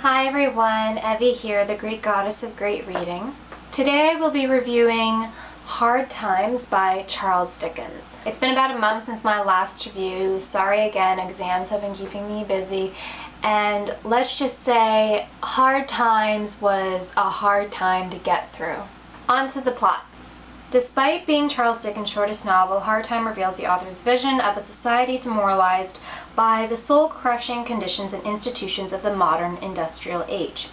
Hi everyone, Evie here, the Greek goddess of great reading. Today we'll be reviewing Hard Times by Charles Dickens. It's been about a month since my last review. Sorry again, exams have been keeping me busy. And let's just say Hard Times was a hard time to get through. On to the plot. Despite being Charles Dickens' shortest novel, Hard Time reveals the author's vision of a society demoralized by the soul-crushing conditions and institutions of the modern industrial age.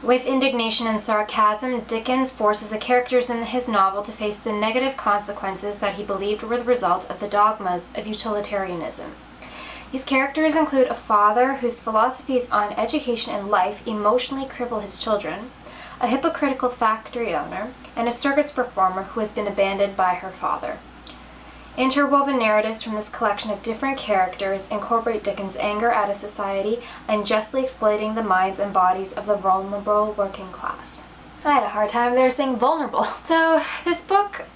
With indignation and sarcasm, Dickens forces the characters in his novel to face the negative consequences that he believed were the result of the dogmas of utilitarianism. These characters include a father whose philosophies on education and life emotionally cripple his children, a hypocritical factory owner, and a circus performer who has been abandoned by her father. Interwoven narratives from this collection of different characters incorporate Dickens' anger at a society unjustly exploiting the minds and bodies of the vulnerable working class. I had a hard time there saying vulnerable. So this book,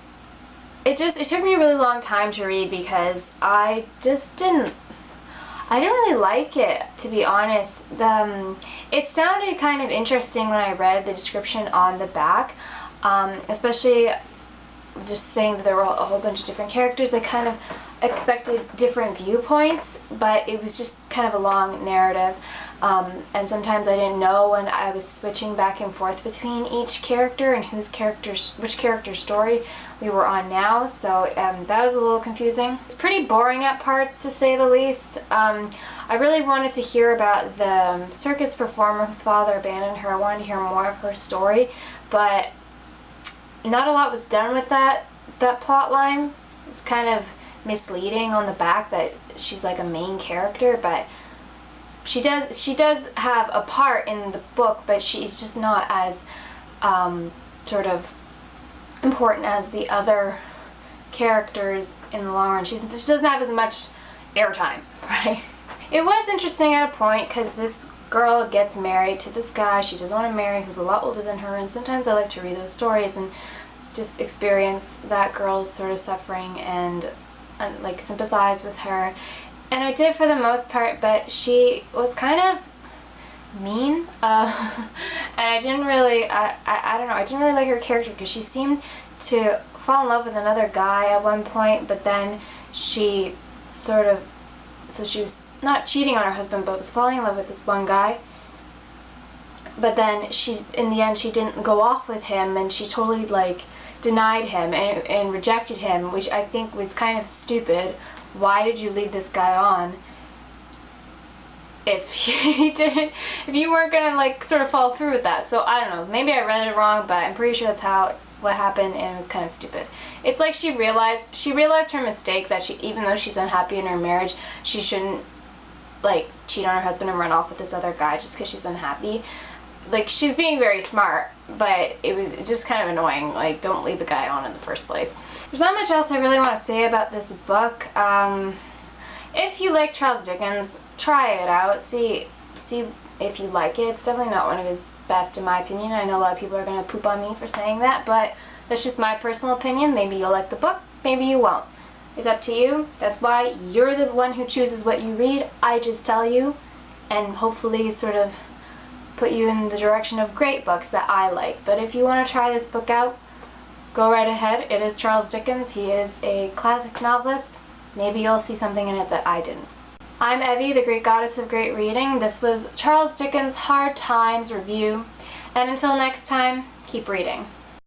it took me a really long time to read because I didn't really like it, to be honest. It sounded kind of interesting when I read the description on the back, especially just saying that there were a whole bunch of different characters. I kind of expected different viewpoints, but it was just kind of a long narrative, and sometimes I didn't know when I was switching back and forth between each character and which character's story we were on now, so that was a little confusing. It's pretty boring at parts, to say the least. I really wanted to hear about the circus performer whose father abandoned her. I wanted to hear more of her story, but not a lot was done with that plot line. It's kind of misleading on the back that she's like a main character, but she does have a part in the book, but she's just not as sort of important as the other characters in the long run. She doesn't have as much airtime, right? It was interesting at a point because this girl gets married to this guy she doesn't want to marry, who's a lot older than her, and sometimes I like to read those stories and just experience that girl's sort of suffering and like sympathize with her. And I did for the most part, but she was kind of mean, and I didn't really, I don't know, I didn't really like her character because she seemed to fall in love with another guy at one point, but then she she was not cheating on her husband, but was falling in love with this one guy. But then in the end, she didn't go off with him, and she totally like denied him and rejected him, which I think was kind of stupid. Why did you lead this guy on if you weren't gonna like sort of follow through with that? So I don't know, maybe I read it wrong, but I'm pretty sure that's what happened, and it was kind of stupid. It's like she realized her mistake, that even though she's unhappy in her marriage, she shouldn't like cheat on her husband and run off with this other guy just because she's unhappy. Like, she's being very smart, but it was just kind of annoying. Like, don't lead the guy on in the first place. There's not much else I really want to say about this book. If you like Charles Dickens, try it out. See if you like it. It's definitely not one of his best, in my opinion. I know a lot of people are going to poop on me for saying that, but that's just my personal opinion. Maybe you'll like the book, maybe you won't. It's up to you. That's why you're the one who chooses what you read. I just tell you, and hopefully sort of put you in the direction of great books that I like. But if you want to try this book out, go right ahead. It is Charles Dickens. He is a classic novelist. Maybe you'll see something in it that I didn't. I'm Evie, the Greek goddess of great reading. This was Charles Dickens' Hard Times review. And until next time, keep reading.